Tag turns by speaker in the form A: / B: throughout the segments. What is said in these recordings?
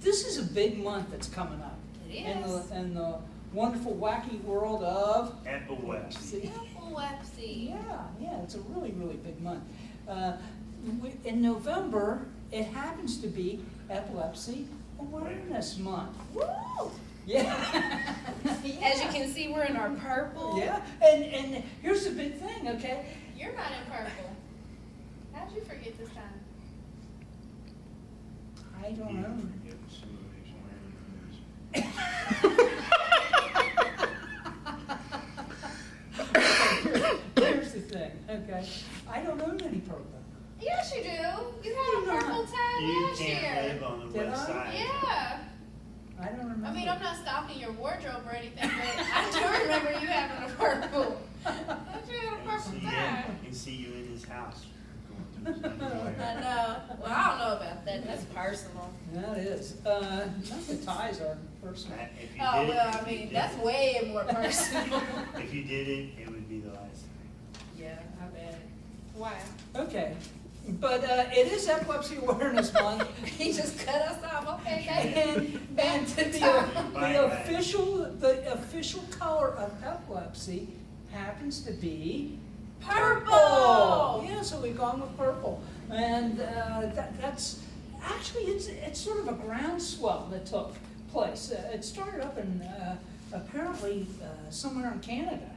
A: this is a big month that's coming up.
B: It is.
A: In the wonderful, wacky world of
C: Epilepsy.
B: Epilepsy.
A: Yeah, it's a really, really big month. In November, it happens to be Epilepsy Awareness Month.
B: Woo!
A: Yeah.
B: As you can see, we're in our purple.
A: Yeah, and here's the big thing, okay?
B: You're not in purple. How'd you forget this time?
A: I don't know. Here's the thing, okay? I don't own any purple.
B: Yes, you do. You had a purple tie
C: You
B: last
C: can't
B: year.
C: live on the
A: Did
C: west
A: I?
C: side.
B: Yeah.
A: I don't remember.
B: I mean, I'm not stalking your wardrobe or anything, but I do remember you having a purple. Don't you have a purple tie?
C: I can see you in his house. Going through his underwear.
B: I know. Well, I don't know about that. That's personal.
A: That is. Not the ties are personal.
C: If you
B: Oh,
C: did it-
B: well, I
C: if you
B: mean,
C: did
B: that's
C: it-
B: way more personal.
C: If you did it, it would be the last time.
B: Yeah, I bet. Why?
A: Okay. But it is Epilepsy Awareness Month.
B: He just cut us off. Okay, guys.
A: And the official color of epilepsy happens to be
B: Purple!
A: Yeah, so we've gone with purple. And that's actually, it's sort of a groundswell that took place. It started up in apparently somewhere in Canada.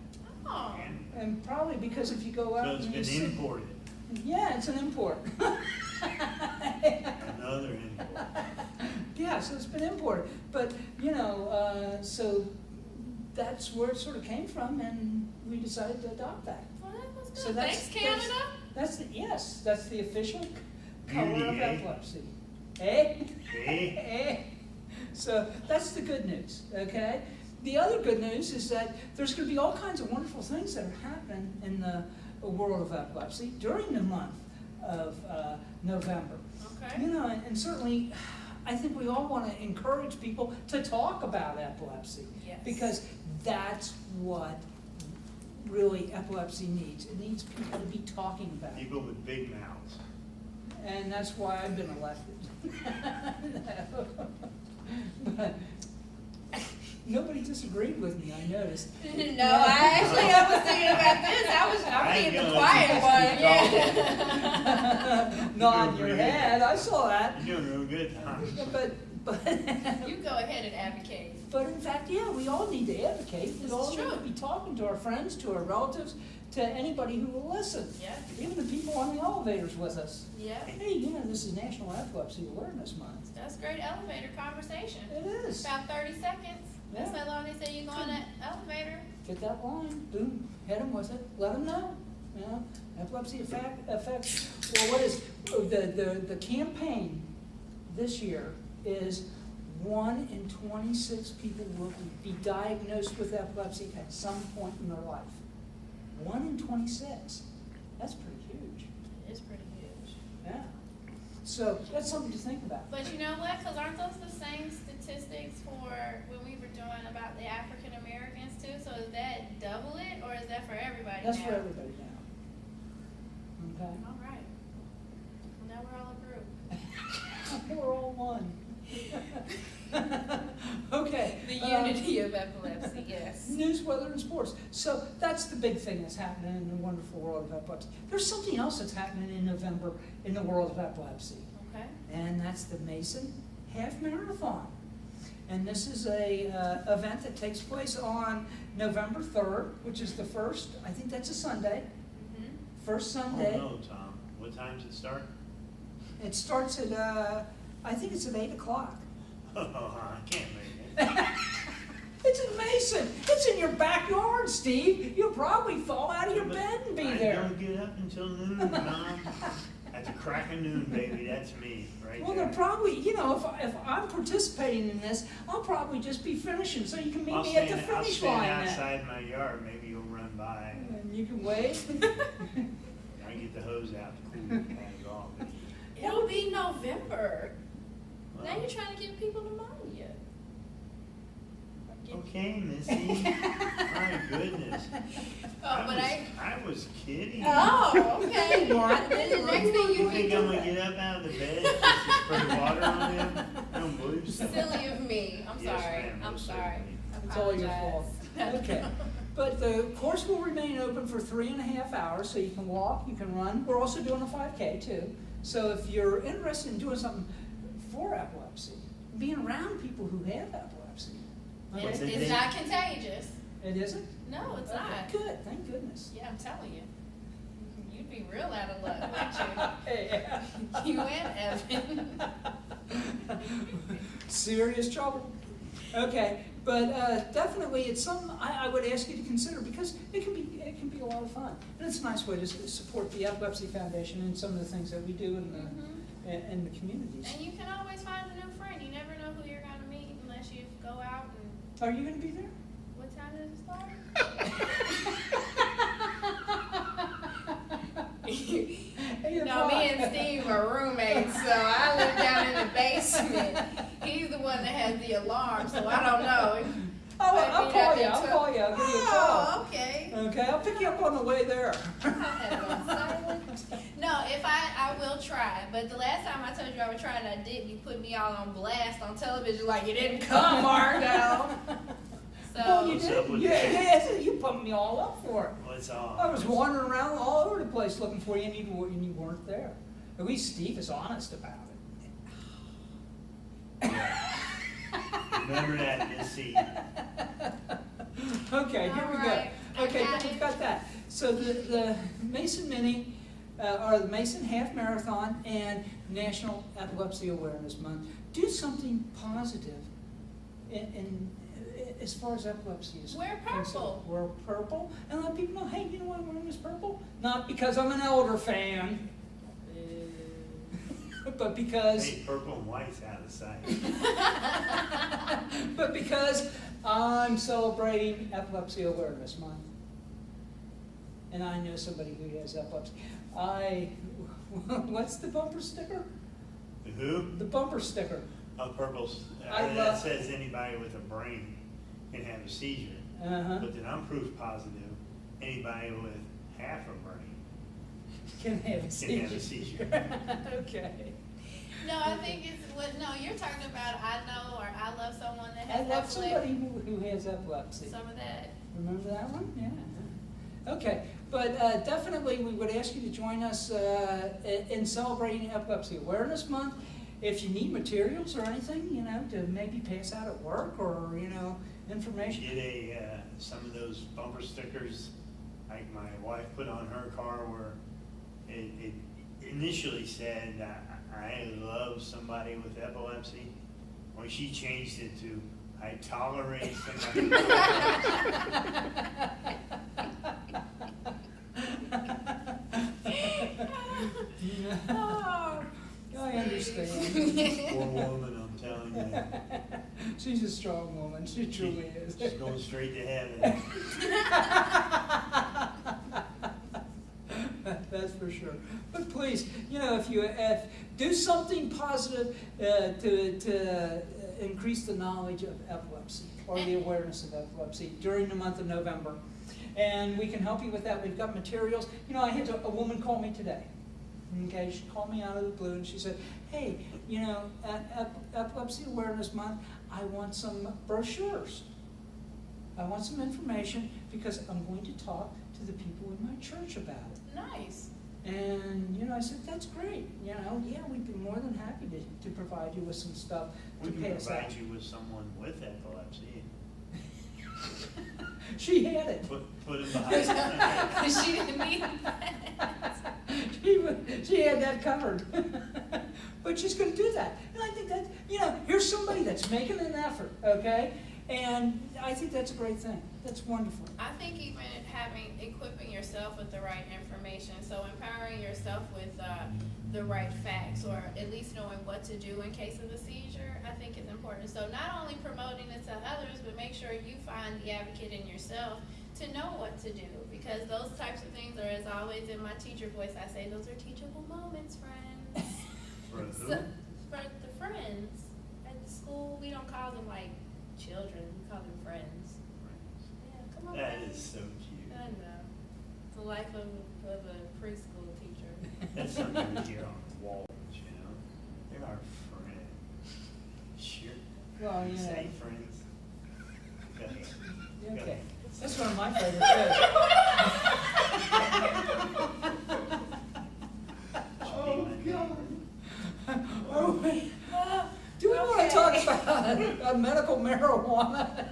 B: Oh.
A: And probably because if you go out
C: So it's
A: and you
C: been
A: see,
C: imported.
A: yeah, it's an import.
C: Another import.
A: Yeah, so it's been imported. But, so that's where it sort of came from, and we decided to adopt that.
B: Well, that was good.
A: So
B: Thanks, Canada.
A: That's the official color
C: Beauty,
A: of
C: eh?
A: epilepsy. Eh?
C: Eh?
A: Eh? So that's the good news, okay? The other good news is that there's going to be all kinds of wonderful things that are happening in the world of epilepsy during the month of November.
B: Okay.
A: And certainly, I think we all want to encourage people to talk about epilepsy.
B: Yes.
A: Because that's what really epilepsy needs. It needs people to be talking about it.
C: People with big mouths.
A: And that's why I've been elected. But nobody disagreed with me, I noticed.
B: No, I was thinking about this. I'm being the quiet one. Yeah.
A: Nod your head, I saw that.
C: You're doing real good, Tom.
A: But
B: You go ahead and advocate.
A: But in fact, yeah, we all need to advocate. We
B: This
A: all
B: is
A: need
B: true.
A: to be talking to our friends, to our relatives, to anybody who will listen.
B: Yeah.
A: Even the people on the elevators with us.
B: Yeah.
A: Hey, this is National Epilepsy Awareness Month.
B: That's great elevator conversation.
A: It is.
B: About 30 seconds. That's
A: Yeah.
B: how long they say you go on that elevator.
A: Get that line, boom, hit them with it, let them know. Epilepsy affects, well, what is, the campaign this year is 1 in 26 people will be diagnosed with epilepsy at some point in their life. 1 in 26. That's pretty huge.
B: It is pretty huge.
A: Yeah. So that's something to think about.
B: But you know what? Because aren't those the same statistics for when we were doing about the African Americans too? So is that double it, or is that for everybody
A: That's
B: now?
A: for everybody now. Okay.
B: All right. Well, now we're all a group.
A: We're all one. Okay.
B: The unity of epilepsy, yes.
A: News, weather, and sports. So that's the big thing that's happening in the wonderful world of epilepsy. There's something else that's happening in November in the world of epilepsy,
B: Okay.
A: and that's the Mason Half Marathon. And this is a event that takes place on November 3rd, which is the first, I think that's a Sunday,
B: Mm-hmm.
A: first
C: Oh,
A: Sunday.
C: no, Tom. What time does it start?
A: It starts at, I think it's at 8 o'clock.
C: Oh, I can't make it.
A: It's in Mason. It's in your backyard, Steve. You'll probably fall out of your bed and be
C: I
A: there.
C: don't get up until noon, Tom. At the crack of noon, baby, that's me, right
A: Well,
C: there.
A: they're probably, if I'm participating in this, I'll probably just be finishing, so you can meet
C: I'll
A: me at the
C: stand
A: finish line then.
C: outside my yard, maybe you'll run by.
A: And you can wait.
C: I get the hose out to cool the guys off.
B: It'll be November. Now
C: Well,
B: you're trying to give people pneumonia.
C: okay, Missy. My goodness.
B: Oh, but
C: I was kidding.
B: Oh, okay. Well, then the next thing
C: You
B: you
C: think
B: do.
C: I'm gonna get up out of the bed just to spray water on him? I don't believe
B: Silly of me. I'm
C: Yes,
B: sorry.
C: ma'am,
B: I'm
C: most
B: sorry.
C: certainly.
B: I
A: It's all your fault.
B: apologize.
A: Okay. But the course will remain open for 3.5 hours, so you can walk, you can run. We're also doing a 5K too. So if you're interested in doing something for epilepsy, being around people who have epilepsy.
C: What's
A: okay?
C: it?
B: It's not contagious.
A: It isn't?
B: No, it's
A: Okay,
B: not.
A: good, thank goodness.
B: Yeah, I'm telling you. You'd be real out of luck, wouldn't
A: Yeah.
B: you? You and Evan.
A: Serious trouble. Okay, but definitely it's something I would ask you to consider because it can be a lot of fun. And it's a nice way to support the Epilepsy Foundation and some of the things that we do in the communities.
B: And you can always find a new friend. You never know who you're going to meet unless you go out and...
A: Are you going to be there?
B: What time does it start? No, me and Steve are roommates, so I live down in the basement. He's the one that has the alarm, so I don't know.
A: I'll call you. I'll give you a call.
B: Oh, okay.
A: Okay, I'll pick you up on the way there.
B: I'll have it on silent. No, if I will try. But the last time I told you I would try and I didn't, you put me all on blast on television like you didn't come, Margo.
A: Well,
B: So
A: you
C: What's up
A: did.
C: with
A: Yeah,
C: that?
A: yeah, you pumped me all up for it.
C: What's all?
A: I was wandering around all over the place looking for you, and you weren't there. At least Steve is honest about it.
C: Remember that this season.
A: Okay, here we
B: All
A: go.
B: right, I
A: Okay,
B: got
A: we've
B: it.
A: got that. So the Mason Mini, or the Mason Half Marathon and National Epilepsy Awareness Month do something positive in as far as epilepsy is
B: Wear
A: concerned.
B: purple.
A: Wear purple, and let people know, hey, you know why I'm wearing this purple? Not because I'm an Elder fan, but because
C: Hey, purple and white's out of sight.
A: but because I'm celebrating Epilepsy Awareness Month. And I know somebody who has epilepsy. What's the bumper sticker?
C: Who?
A: The bumper sticker.
C: Oh, purple's,
A: I
C: that
A: love-
C: says anybody with a brain can have a seizure.
A: Uh-huh.
C: But then I'm proof positive, anybody with half a brain
A: Can have a
C: can
A: seizure.
C: have a seizure.
A: Okay.
B: no, I think it's what. No, you're talking about. I know or I love someone that
A: I
B: has
A: love
B: epilepsy.
A: somebody who has epilepsy.
B: Some of that.
A: Remember that one? Yeah. Okay, but definitely we would ask you to join us in celebrating Epilepsy Awareness Month. If you need materials or anything, you know, to maybe pass out at work or, you know, information.
C: Get some of those bumper stickers like my wife put on her car where it initially said, I love somebody with epilepsy. When she changed it to, I tolerate somebody with
B: Oh.
A: I understand.
C: Poor woman, I'm telling you.
A: She's a strong woman, she truly is.
C: She's going straight to heaven.
A: That's for sure. But please, you know, if do something positive to increase the knowledge of epilepsy or the awareness of epilepsy during the month of November. And we can help you with that. We've got materials. You know, I had a woman call me today. Okay, she called me out of the blue and she said, hey, you know, at Epilepsy Awareness Month, I want some brochures. I want some information because I'm going to talk to the people in my church about it.
B: Nice.
A: And, you know, I said, that's great. You know, yeah, we'd be more than happy to provide you with some stuff
C: We
A: to
C: can
A: pass out.
C: provide you with someone with epilepsy.
A: She had it.
C: Put it behind.
B: She didn't need that.
A: She had that covered. But she's going to do that. And I think that, you know, here's somebody that's making an effort, okay? And I think that's a great thing. That's wonderful.
B: I think even equipping yourself with the right information, so empowering yourself with the right facts, or at least knowing what to do in case of a seizure, I think is important. So not only promoting it to others, but make sure you find the advocate in yourself to know what to do, because those types of things are, as always in my teacher voice, I say those are teachable moments, friends.
C: For who?
B: So, for the friends at the school, we don't call them like children, we call them friends. Yeah, come on.
C: That
B: friends.
C: is so cute.
B: I know. The life of a preschool teacher.
C: That's something we hear on the walls, you know? They're our friends. Sure.
A: Well, you know.
C: Say friends. Okay.
A: Okay, that's one of my favorite shows. Oh, wait. Do we want to talk about medical marijuana?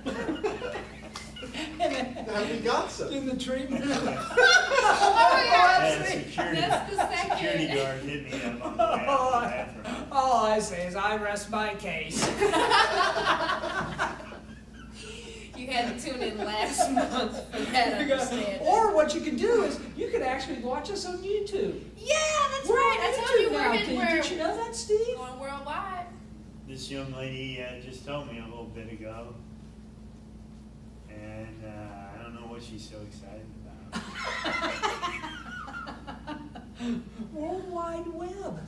D: Have we got some?
A: In the treatment of
B: Oh,
C: Yeah,
B: yeah.
C: security,
B: That's the second.
C: security guard hit me up on the way out of the bathroom.
A: all I say is I rest my case.
B: You had to tune in last month for that understanding.
A: Or what you can do is you can actually watch us on YouTube.
B: Yeah, that's
A: We're
B: right.
A: on
B: I told
A: YouTube
B: you we're
A: now.
B: hitting
A: Did you know that, Steve?
B: going worldwide.
C: This young lady just told me a little bit ago, and I don't know what she's so excited about.
A: World Wide Web.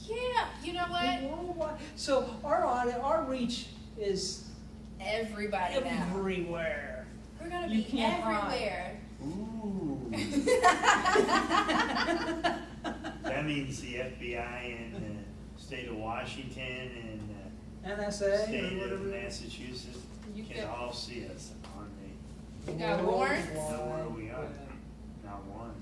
B: Yeah, you know what?
A: Worldwide. So our reach is
B: Everybody now.
A: everywhere.
B: We're gonna
A: You
B: be
A: can't hide.
B: everywhere.
D: Ooh.
C: That means the FBI and the state of Washington and
A: NSA
C: the
A: or
C: state of
A: whatever.
C: Massachusetts
B: You
C: can
B: can-
C: all see us on the,
B: You got warrants?
C: know where we are.
A: Web.
C: Not one.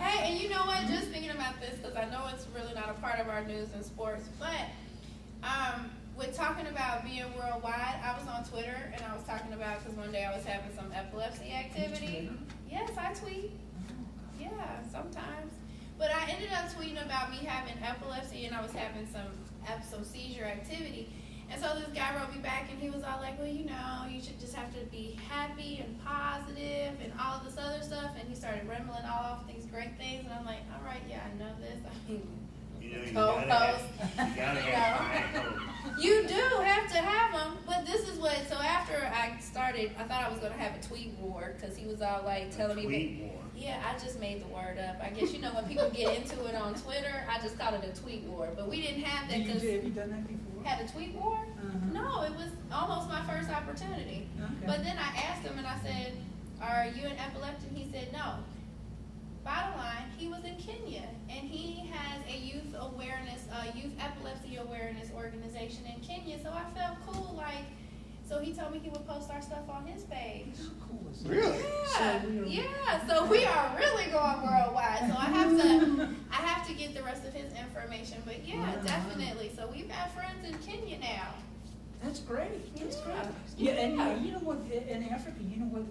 B: Hey, and you know what? Just thinking about this, because I know it's really not a part of our news and sports, but with talking about being worldwide, I was on Twitter and I was talking about, because one day I was having some epilepsy activity.
A: Twitter?
B: Yes, I tweet. Yeah, sometimes. But I ended up tweeting about me having epilepsy and I was having some seizure activity. And so this guy wrote me back and he was all like, well, you know, you should just have to be happy and positive and all this other stuff. And he started rambling off these great things. And I'm like, all right, yeah, I know this. I mean,
C: You know, you
B: co-host.
C: gotta have high hope.
B: You do have to have them, but this is what, so after I started, I thought I was going to have a tweet war, because he was all like telling me
C: Tweet
B: that,
C: war.
B: yeah, I just made the word up. I guess, you know, when people get into it on Twitter, I just called it a tweet war, but we didn't have that, because
A: Have you done that before?
B: had a tweet war?
A: Uh-huh.
B: No, it was almost my first opportunity.
A: Okay.
B: But then I asked him and I said, are you an epileptic? And he said, no. Bottom line, he was in Kenya and he has a youth epilepsy awareness organization in Kenya. So I felt cool, like, so he told me he would post our stuff on his page.
A: How cool is that?
D: Really?
B: Yeah, so we are really going worldwide. So I have to get the rest of his information. But yeah,
A: Wow.
B: definitely. So we've got friends in Kenya now.
A: That's great. That's
B: Yeah.
A: great. Yeah, and
B: Yeah.
A: you know what? In Africa, you know what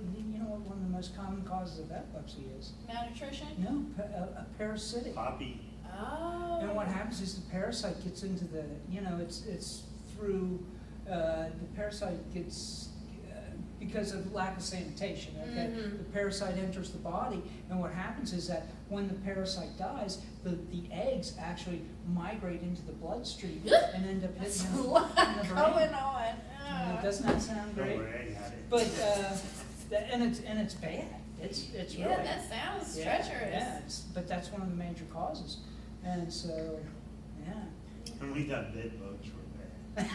A: one of the most common causes of epilepsy is?
B: Malnutrition?
A: No, a parasitic.
C: Poppy.
B: Oh.
A: And what happens is the parasite gets into the, it's through, the parasite gets, because of lack of sanitation, okay?
B: Mhm.
A: The parasite enters the body, and what happens is that when the parasite dies, the eggs actually migrate into the bloodstream and end up
B: That's
A: hitting
B: a
A: the
B: lot
A: brain.
B: going on.
A: And it does not sound
C: Don't
A: great,
C: worry, I got it.
A: but, and it's bad. It's
B: Yeah,
A: really.
B: that sounds
A: Yeah,
B: treacherous.
A: Yeah, but that's one of the major causes, and so, yeah.
C: And we thought bed bugs were bad.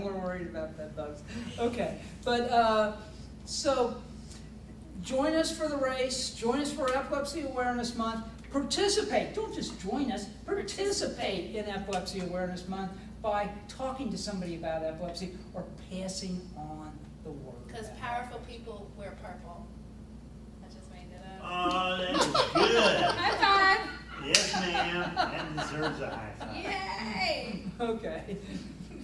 A: We're worried about bed bugs. Okay, but, so, join us for the race, join us for Epilepsy Awareness Month, participate, don't just join us, participate in Epilepsy Awareness Month by talking to somebody about epilepsy or passing on the word.
B: Because powerful people wear purple. I just made that up.
C: Oh, that was good.
B: High five!
C: Yes, ma'am. That deserves a high five.
B: Yay!
A: Okay,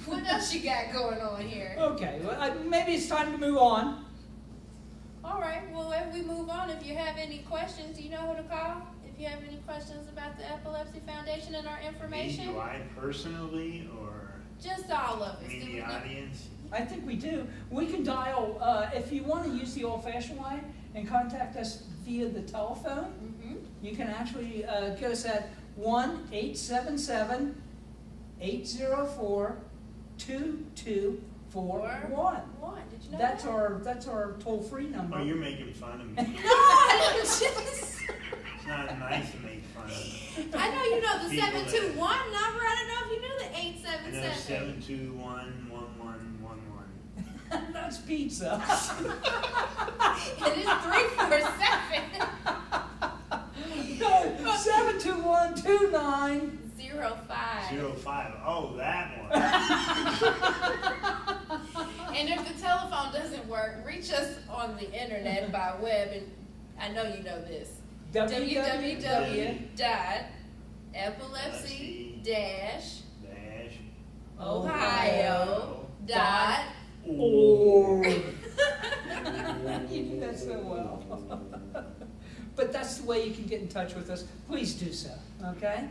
B: What else you got going on here?
A: okay, well, maybe it's time to move on.
B: All right, well, if we move on, if you have any questions, do you know who to call? If you have any questions about the Epilepsy Foundation and our
C: Me,
B: information?
C: do I personally, or
B: Just all of us.
C: me,
B: Do
C: the
B: we-
C: audience?
A: I think we do. We can dial, if you want to use the old-fashioned way and contact us via the telephone,
B: Mhm.
A: you can actually get us at 1-877-804-2241.
B: One, did you know
A: That's
B: that?
A: that's our toll-free number.
C: Oh, you're making fun of me.
B: No, I didn't just.
C: It's not nice to make fun of me.
B: I know you know the
C: People that-
B: 721 number. I don't know if you knew the
C: I know
B: 877.
C: 721-1111.
A: That's pizza.
B: It is 347.
A: No, 721-29.
B: 00. 05.
C: 05. Oh, that one.
B: And if the telephone doesn't work, reach us on the internet by web, and I know you know this. www.epilepsy-ohio.org.
A: You do that so well. But that's the way you can get in touch with us. Please do so, okay?